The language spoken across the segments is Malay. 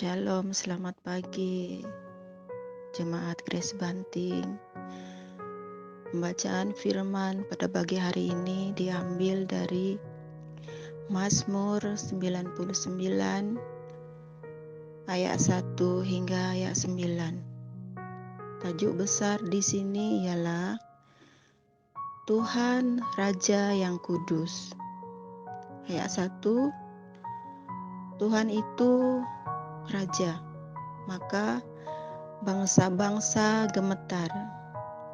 Shalom, selamat pagi Jemaat Grace Banting. Pembacaan firman pada pagi hari ini diambil dari Mazmur 99 ayat 1 hingga ayat 9. Tajuk besar di sini ialah Tuhan Raja yang Kudus. Ayat 1, Tuhan itu Raja, maka bangsa-bangsa gemetar.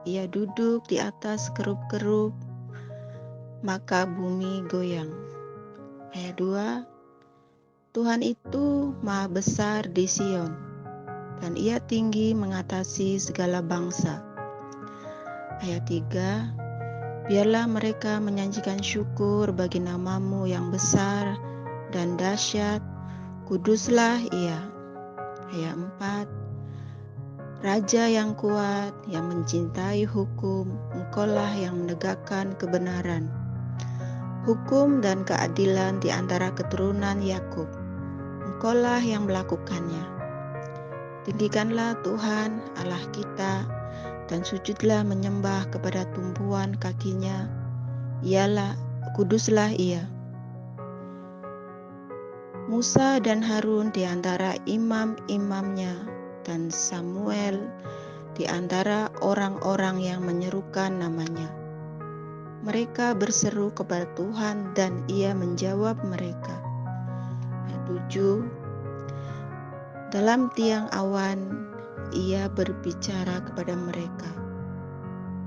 Ia duduk di atas kerub-kerub, maka bumi goyang. Ayat 2, Tuhan itu maha besar di Sion, dan ia tinggi mengatasi segala bangsa. Ayat 3, biarlah mereka menyanyikan syukur bagi namamu yang besar dan dahsyat, kuduslah ia. Ayat 4, Raja yang kuat, yang mencintai hukum, engkaulah yang menegakkan kebenaran, hukum dan keadilan di antara keturunan Yakub, engkaulah yang melakukannya. Tinggikanlah Tuhan Allah kita, dan sujudlah menyembah kepada tumpuan kakinya, ialah kuduslah ia. Musa dan Harun di antara imam-imamnya, dan Samuel di antara orang-orang yang menyerukan namanya. Mereka berseru kepada Tuhan dan ia menjawab mereka. Ayat 7, dalam tiang awan ia berbicara kepada mereka.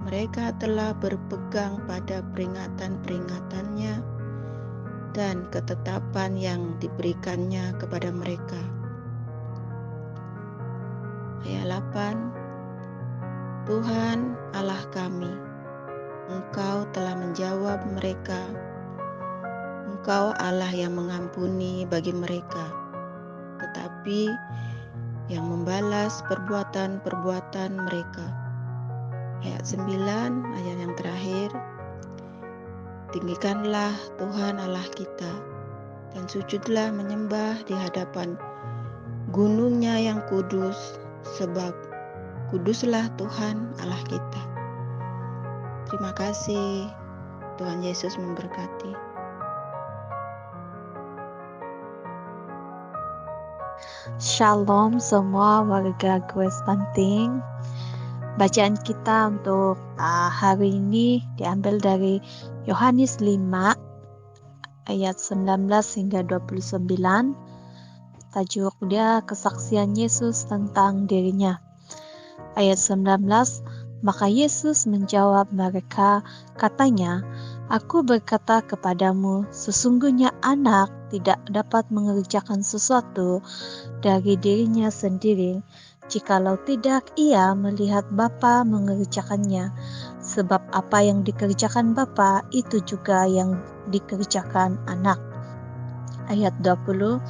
Mereka telah berpegang pada peringatan-peringatannya dan ketetapan yang diberikannya kepada mereka. Ayat 8, Tuhan Allah kami, Engkau telah menjawab mereka. Engkau Allah yang mengampuni bagi mereka, tetapi yang membalas perbuatan-perbuatan mereka. Ayat 9, ayat yang terakhir, tinggikanlah Tuhan Allah kita, dan sujudlah menyembah di hadapan gunungnya yang kudus, sebab kuduslah Tuhan Allah kita. Terima kasih, Tuhan Yesus memberkati. Shalom semua warga Grace Banting. Bacaan kita untuk hari ini diambil dari Yohanes 5 ayat 19 hingga 29. Tajuk dia kesaksian Yesus tentang dirinya. Ayat 19, maka Yesus menjawab mereka, katanya, Aku berkata kepadamu, sesungguhnya anak tidak dapat mengerjakan sesuatu dari dirinya sendiri, jikalau tidak ia melihat Bapa mengerjakannya. Sebab apa yang dikerjakan Bapa, itu juga yang dikerjakan anak. Ayat 20,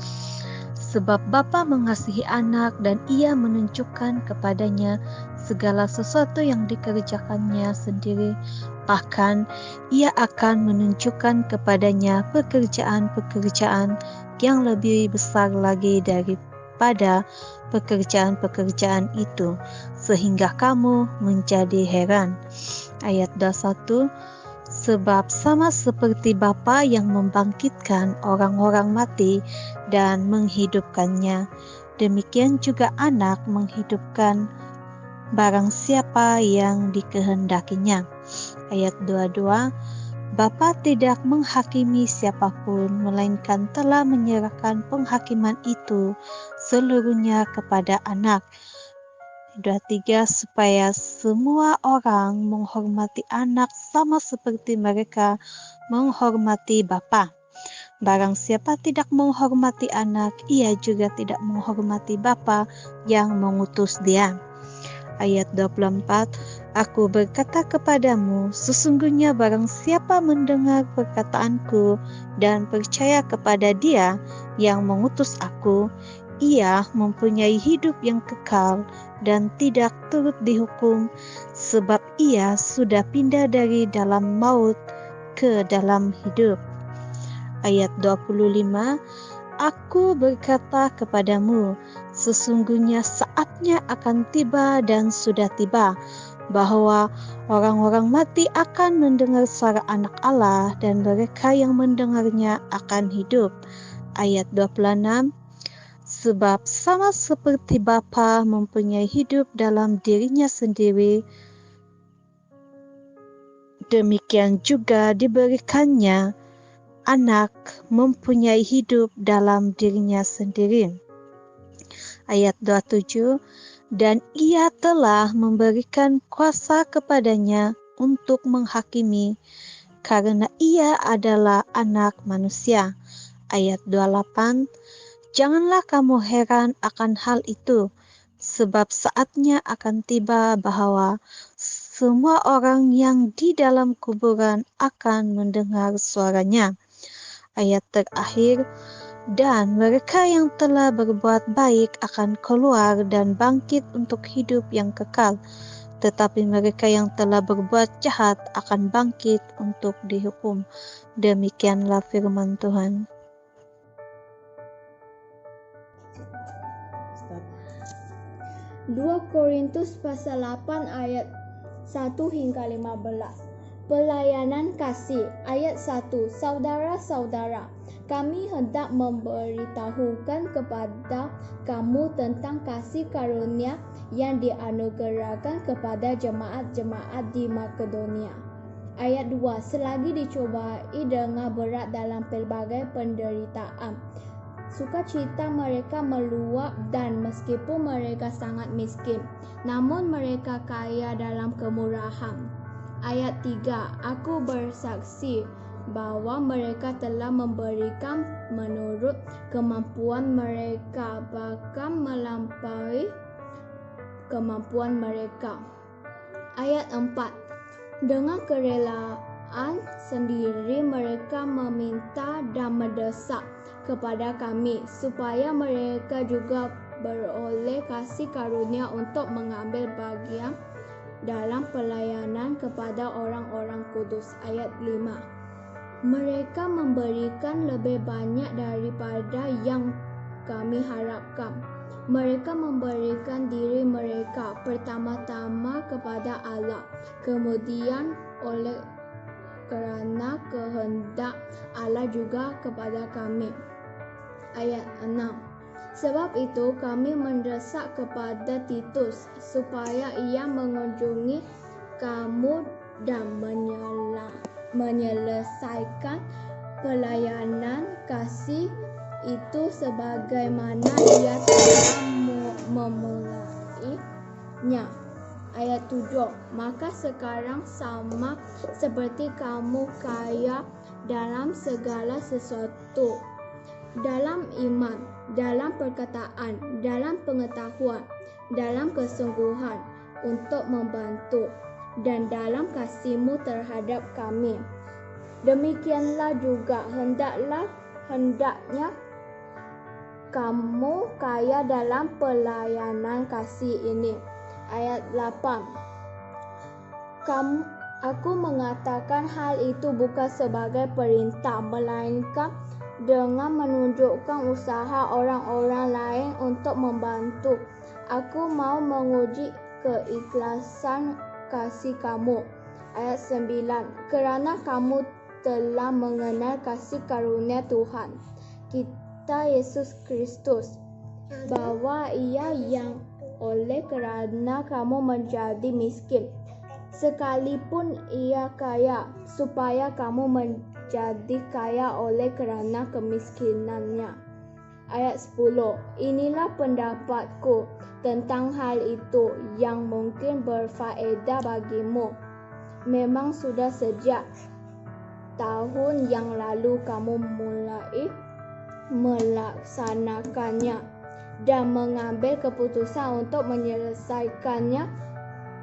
sebab Bapa mengasihi anak dan ia menunjukkan kepadanya segala sesuatu yang dikerjakannya sendiri. Bahkan ia akan menunjukkan kepadanya pekerjaan-pekerjaan yang lebih besar lagi daripada pekerjaan-pekerjaan itu, sehingga kamu menjadi heran. Ayat 21, sebab sama seperti Bapa yang membangkitkan orang-orang mati dan menghidupkannya, demikian juga anak menghidupkan barang siapa yang dikehendakinya. Ayat 22, Bapa tidak menghakimi siapapun, melainkan telah menyerahkan penghakiman itu seluruhnya kepada anak. 23, supaya semua orang menghormati anak sama seperti mereka menghormati Bapa. Barang siapa tidak menghormati anak, ia juga tidak menghormati Bapa yang mengutus dia. Ayat 24, Aku berkata kepadamu, sesungguhnya barang siapa mendengar perkataanku dan percaya kepada dia yang mengutus aku, ia mempunyai hidup yang kekal dan tidak turut dihukum, sebab ia sudah pindah dari dalam maut ke dalam hidup. Ayat 25, Aku berkata kepadamu, sesungguhnya saatnya akan tiba dan sudah tiba, bahwa orang-orang mati akan mendengar suara Anak Allah dan mereka yang mendengarnya akan hidup. Ayat 26. Sebab sama seperti Bapa mempunyai hidup dalam dirinya sendiri, demikian juga diberikannya Anak mempunyai hidup dalam dirinya sendiri. Ayat 27, dan Ia telah memberikan kuasa kepadanya untuk menghakimi, karena Ia adalah Anak Manusia. Ayat 28, janganlah kamu heran akan hal itu, sebab saatnya akan tiba bahwa semua orang yang di dalam kuburan akan mendengar suaranya. Ayat terakhir, dan mereka yang telah berbuat baik akan keluar dan bangkit untuk hidup yang kekal, tetapi mereka yang telah berbuat jahat akan bangkit untuk dihukum. Demikianlah firman Tuhan. 2 Korintus pasal 8 ayat 1 hingga 15. Pelayanan kasih. Ayat 1. Saudara-saudara, kami hendak memberitahukan kepada kamu tentang kasih karunia yang dianugerahkan kepada jemaat-jemaat di Makedonia. Ayat 2. Selagi dicobai dengan berat dalam pelbagai penderitaan, sukacita mereka meluap, dan meskipun mereka sangat miskin, namun mereka kaya dalam kemurahan. Ayat 3. Aku bersaksi bahwa mereka telah memberikan menurut kemampuan mereka, bahkan melampaui kemampuan mereka. Ayat 4. Dengan kerelaan sendiri mereka meminta dan mendesak kepada kami supaya mereka juga beroleh kasih karunia untuk mengambil bagian dalam pelayanan kepada orang-orang kudus. Ayat 5. Mereka memberikan lebih banyak daripada yang kami harapkan. Mereka memberikan diri mereka pertama-tama kepada Allah, kemudian oleh kerana kehendak Allah juga kepada kami. Ayat 6. Sebab itu kami mendesak kepada Titus supaya ia mengunjungi kamu dan menyelesaikan pelayanan kasih itu sebagaimana ia telah memulainya. Ayat 7. Maka sekarang sama seperti kamu kaya dalam segala sesuatu, dalam iman, dalam perkataan, dalam pengetahuan, dalam kesungguhan untuk membantu, dan dalam kasihmu terhadap kami. Demikianlah juga hendaknya kamu kaya dalam pelayanan kasih ini. Ayat 8. Aku mengatakan hal itu bukan sebagai perintah, melainkan dengan menunjukkan usaha orang-orang lain untuk membantu. Aku mau menguji keikhlasan kasih kamu. Ayat 9. Kerana kamu telah mengenal kasih karunia Tuhan kita Yesus Kristus, bahwa Ia yang oleh kerana kamu menjadi miskin, sekalipun Ia kaya, supaya kamu menjadi kaya oleh kerana kemiskinannya. Ayat 10. Inilah pendapatku tentang hal itu yang mungkin berfaedah bagimu. Memang sudah sejak tahun yang lalu kamu mulai melaksanakannya dan mengambil keputusan untuk menyelesaikannya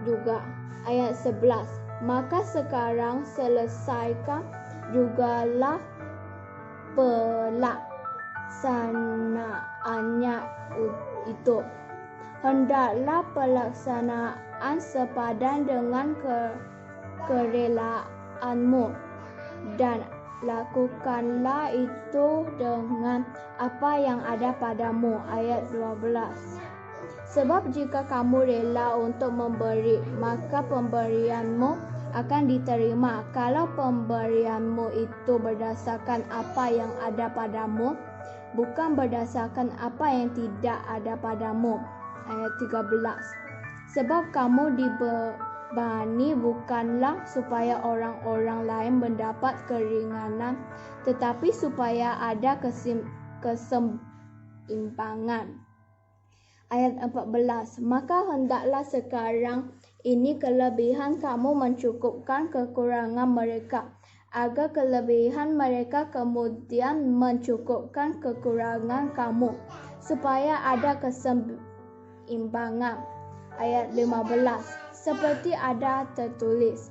juga. Ayat 11. Maka sekarang selesaikan jugalah pelaksanaannya itu. Hendaklah pelaksanaan sepadan dengan kerelaanmu dan lakukanlah itu dengan apa yang ada padamu. Ayat 12. Sebab jika kamu rela untuk memberi, maka pemberianmu akan diterima. Kalau pemberianmu itu berdasarkan apa yang ada padamu, bukan berdasarkan apa yang tidak ada padamu. Ayat 13. Sebab kamu dibebani bukanlah supaya orang-orang lain mendapat keringanan, tetapi supaya ada keseimbangan. Ayat 14. Maka hendaklah sekarang ini kelebihan kamu mencukupkan kekurangan mereka, agar kelebihan mereka kemudian mencukupkan kekurangan kamu, supaya ada keseimbangan. Ayat 15. Seperti ada tertulis,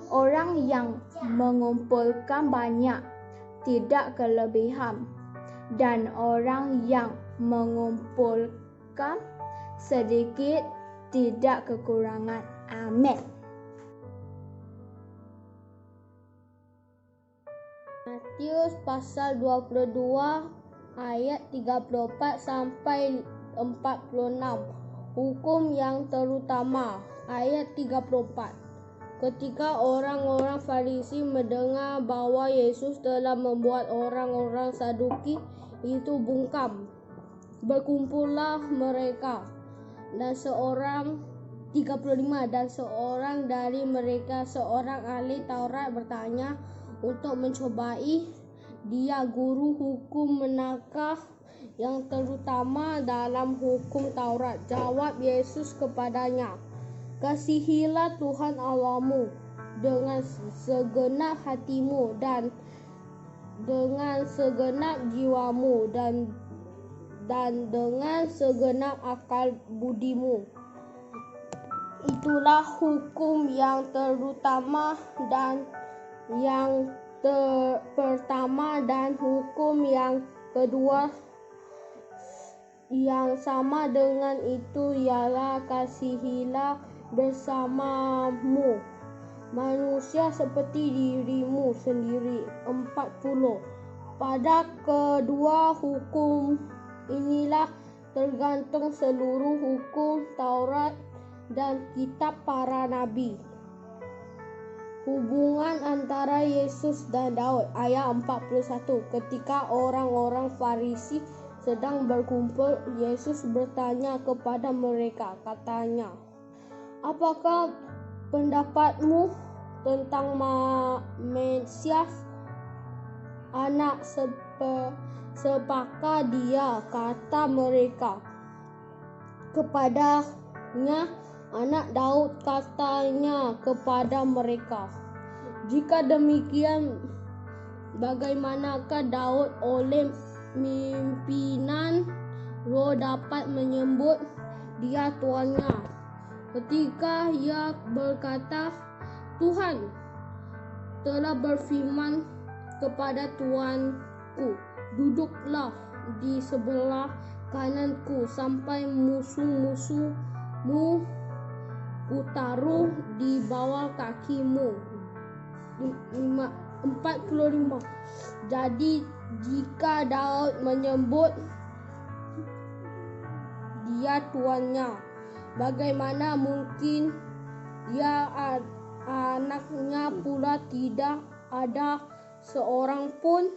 orang yang mengumpulkan banyak tidak kelebihan, dan orang yang mengumpulkan sedikit tidak kekurangan. Amin. Matius pasal 22 ayat 34 sampai 46. Hukum yang terutama. Ayat 34. Ketika orang-orang Farisi mendengar bahwa Yesus telah membuat orang-orang Saduki itu bungkam, berkumpullah mereka, dan seorang 35 dan seorang dari mereka, seorang ahli Taurat, bertanya untuk mencobai dia, Guru, hukum manakah yang terutama dalam hukum Taurat? Jawab Yesus kepadanya, kasihilah Tuhan Allahmu dengan segenap hatimu dan dengan segenap jiwamu dan dengan segenap akal budimu. Itulah hukum yang terutama dan yang pertama, dan hukum yang kedua yang sama dengan itu ialah kasihilah bersamamu manusia seperti dirimu sendiri. 40. Pada kedua hukum inilah tergantung seluruh hukum Taurat dan kitab para nabi. Hubungan antara Yesus dan Daud. Ayat 41. Ketika orang-orang Farisi sedang berkumpul, Yesus bertanya kepada mereka, katanya, apakah pendapatmu tentang Mesias, anak siapakah dia? Kata mereka kepadanya, anak Daud. Katanya kepada mereka, jika demikian, bagaimanakah Daud oleh pimpinan roh dapat menyebut dia tuannya, ketika ia berkata, Tuhan telah berfirman kepada Tuanku, duduklah di sebelah kananku sampai musuh-musuhmu kutaruh di bawah kakimu. 45. Jadi jika Daud menyebut dia tuannya, bagaimana mungkin ia anaknya pula? Tidak ada seorang pun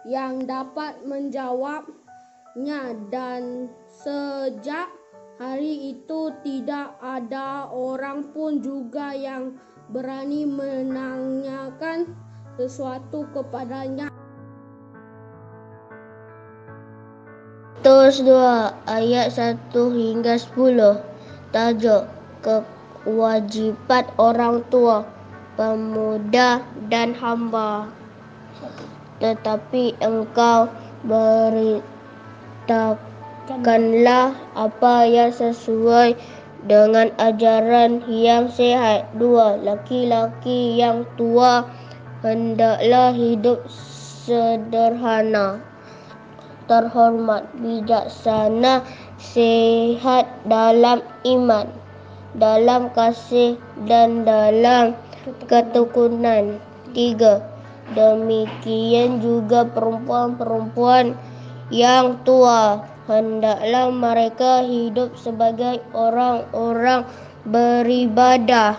yang dapat menjawabnya, dan sejak hari itu tidak ada orang pun juga yang berani menanyakan sesuatu kepadanya. Matius 2 ayat 1 hingga 10. Tajuk: kewajiban orang tua, pemuda dan hamba. Tetapi engkau beritakanlah apa yang sesuai dengan ajaran yang sehat. 2. Laki-laki yang tua hendaklah hidup sederhana, terhormat, bijaksana, sehat dalam iman, dalam kasih dan dalam ketekunan. 3. Demikian juga perempuan-perempuan yang tua, hendaklah mereka hidup sebagai orang-orang beribadah.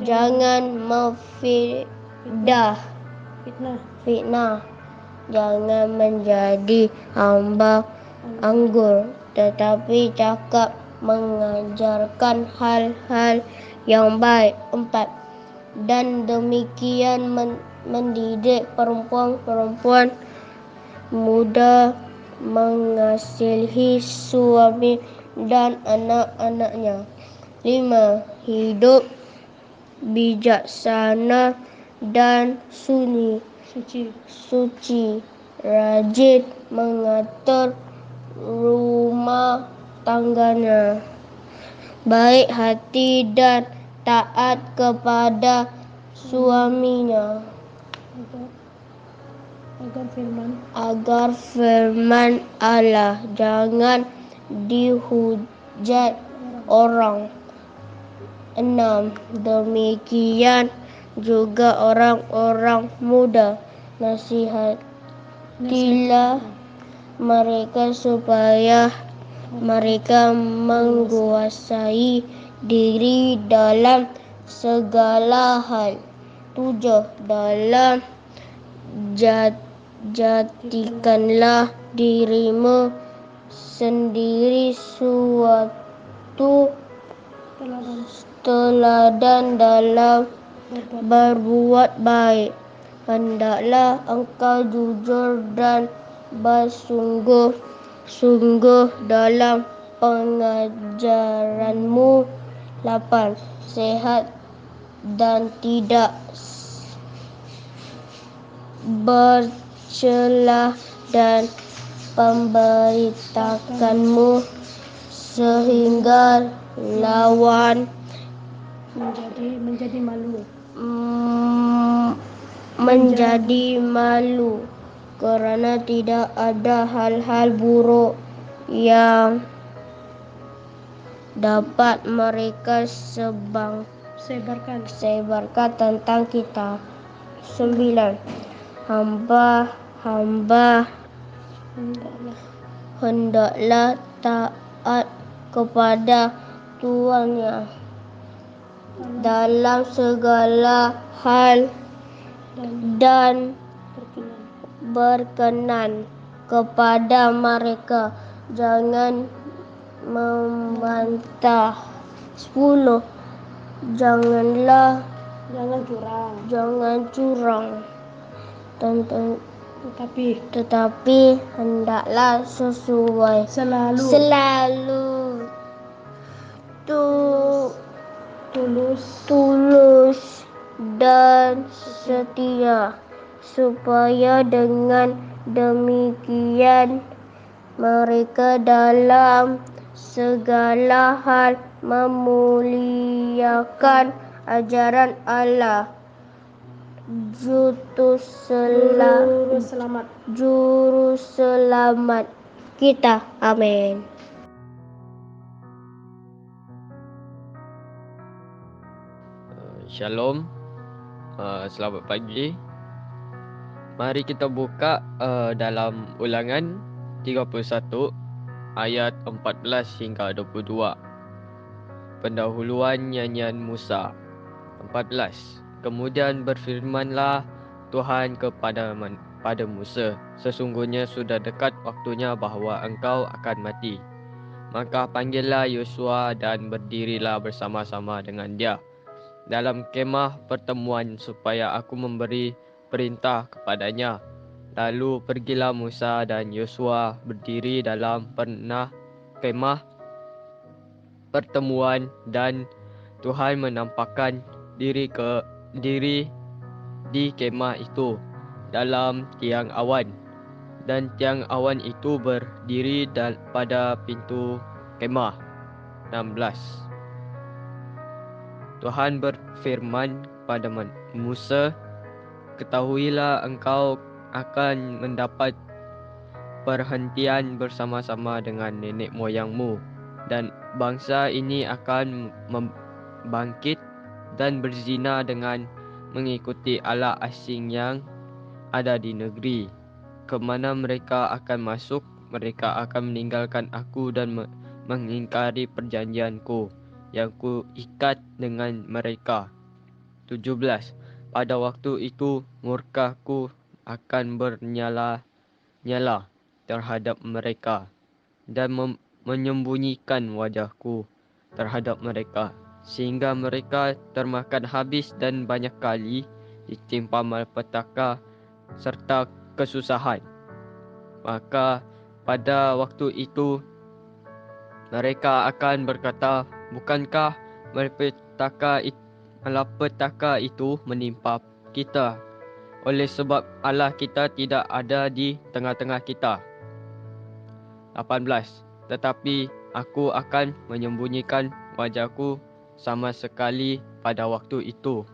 Jangan fitnah. Jangan menjadi hamba anggur, tetapi cakap mengajarkan hal-hal yang baik. 4. Dan demikian mendidik perempuan-perempuan muda mengasihi suami dan anak-anaknya. 5. Hidup bijaksana dan suci, rajin mengatur rumah tangganya, baik hati dan taat kepada suaminya, agar firman Allah jangan dihujat orang. 6. Demikian juga orang-orang muda, nasihatilah mereka supaya mereka menguasai diri dalam segala hal. 7. Dalam jadikanlah dirimu sendiri suatu teladan dalam berbuat baik. Hendaklah engkau jujur dan bersungguh-sungguh dalam pengajaranmu. 8. Sehat dan tidak bercelah dan pemberitakanmu sehingga lawan menjadi malu, kerana tidak ada hal-hal buruk yang dapat mereka sebarkan tentang kita. 9. Hamba hendaklah taat kepada tuannya dalam segala hal dan berkenan kepada mereka. Jangan membantah. 10. Jangan curang. Tetapi hendaklah selalu tulus dan setia, supaya dengan demikian mereka dalam segala hal memuliakan ajaran Allah, juru selamat kita. Amin. Shalom, selamat pagi. Mari kita buka dalam Ulangan 31 ayat 14 hingga 22. Pendahuluan nyanyian Musa. 14. Kemudian berfirmanlah Tuhan kepada Musa, sesungguhnya sudah dekat waktunya bahawa engkau akan mati. Maka panggillah Yosua dan berdirilah bersama-sama dengan dia dalam kemah pertemuan, supaya aku memberi perintah kepadanya. Lalu pergilah Musa dan Yosua berdiri dalam kemah pertemuan, dan Tuhan menampakkan diri di kemah itu dalam tiang awan, dan tiang awan itu berdiri pada pintu kemah. 16. Tuhan berfirman kepada Musa, ketahuilah engkau akan mendapat perhentian bersama-sama dengan nenek moyangmu, dan bangsa ini akan bangkit dan berzina dengan mengikuti Allah asing yang ada di negeri. Kemana mereka akan masuk, mereka akan meninggalkan aku dan mengingkari perjanjianku yang ku ikat dengan mereka. 17. Pada waktu itu murkaku akan bernyala-nyala terhadap mereka dan menyembunyikan wajahku terhadap mereka, sehingga mereka termakan habis dan banyak kali ditimpa malapetaka serta kesusahan. Maka pada waktu itu mereka akan berkata, bukankah malapetaka itu menimpa kita oleh sebab Allah kita tidak ada di tengah-tengah kita. 18. Tetapi aku akan menyembunyikan wajahku sama sekali pada waktu itu,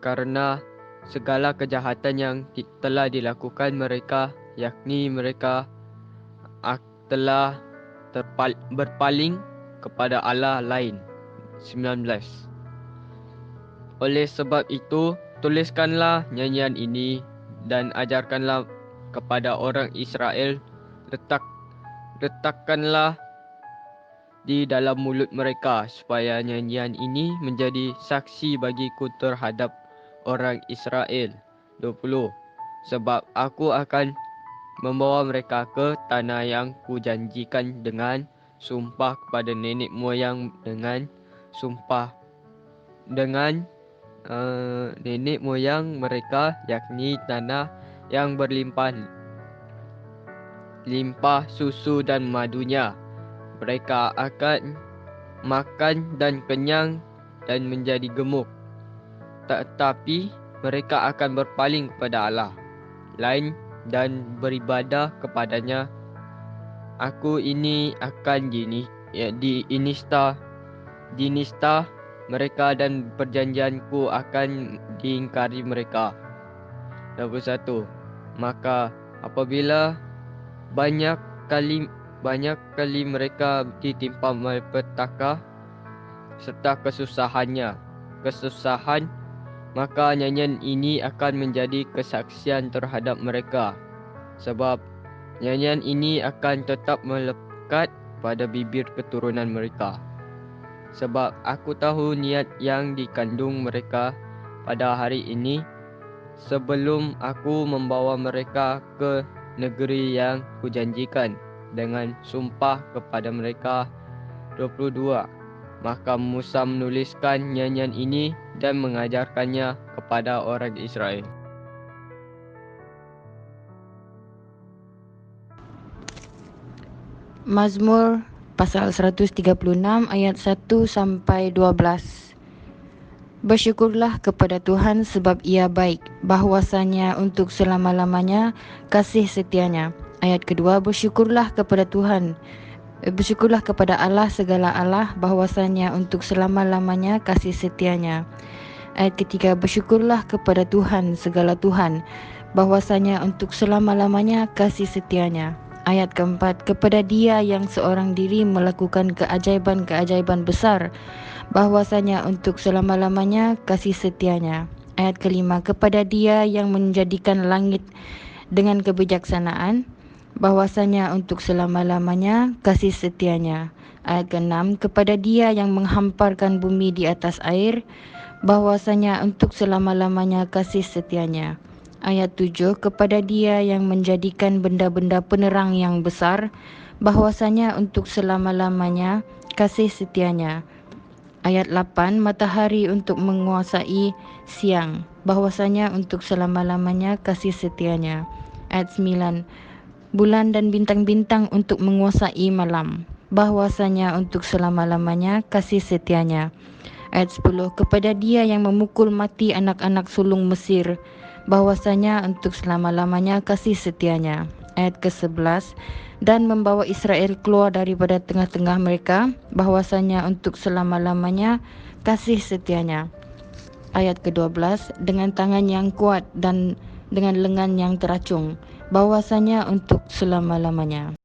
karena segala kejahatan yang telah dilakukan mereka, yakni mereka telah berpaling kepada Allah lain. 19. Oleh sebab itu, tuliskanlah nyanyian ini dan ajarkanlah kepada orang Israel. Letakkanlah di dalam mulut mereka, supaya nyanyian ini menjadi saksi bagiku terhadap orang Israel. 20. Sebab aku akan membawa mereka ke tanah yang kujanjikan dengan sumpah kepada nenek moyang, nenek moyang mereka, yakni tanah yang berlimpah susu dan madunya. Mereka akan makan dan kenyang dan menjadi gemuk. Tetapi mereka akan berpaling kepada Allah lain dan beribadah kepadanya. Aku ini akan dinista mereka, dan perjanjianku akan diingkari mereka. 21. Maka apabila banyak kali mereka ditimpa malapetaka serta kesusahan, maka nyanyian ini akan menjadi kesaksian terhadap mereka, sebab nyanyian ini akan tetap melekat pada bibir keturunan mereka. Sebab aku tahu niat yang dikandung mereka pada hari ini, sebelum aku membawa mereka ke negeri yang kujanjikan dengan sumpah kepada mereka. 22. Maka Musa menuliskan nyanyian ini dan mengajarkannya kepada orang Israel. Mazmur pasal 136 ayat 1 sampai 12. Bersyukurlah kepada Tuhan sebab Ia baik, bahwasanya untuk selama-lamanya kasih setianya. Ayat kedua, bersyukurlah kepada Allah segala Allah, bahwasanya untuk selama-lamanya kasih setianya. Ayat ketiga, bersyukurlah kepada Tuhan segala Tuhan, bahwasanya untuk selama-lamanya kasih setianya. Ayat keempat, kepada Dia yang seorang diri melakukan keajaiban-keajaiban besar, bahwasanya untuk selama-lamanya kasih setianya. Ayat kelima, kepada Dia yang menjadikan langit dengan kebijaksanaan, bahwasanya untuk selama-lamanya kasih setianya. Ayat keenam, kepada Dia yang menghamparkan bumi di atas air, bahwasanya untuk selama-lamanya kasih setianya. Ayat 7, kepada Dia yang menjadikan benda-benda penerang yang besar, bahwasanya untuk selama-lamanya kasih setianya. Ayat 8, matahari untuk menguasai siang, bahwasanya untuk selama-lamanya kasih setianya. Ayat 9, bulan dan bintang-bintang untuk menguasai malam, bahwasanya untuk selama-lamanya kasih setianya. Ayat 10, kepada Dia yang memukul mati anak-anak sulung Mesir, bahwasanya untuk selama-lamanya kasih setianya. Ayat ke-11, dan membawa Israel keluar daripada tengah-tengah mereka, bahwasanya untuk selama-lamanya kasih setianya. Ayat ke-12, dengan tangan yang kuat dan dengan lengan yang teracung, bahwasanya untuk selama-lamanya.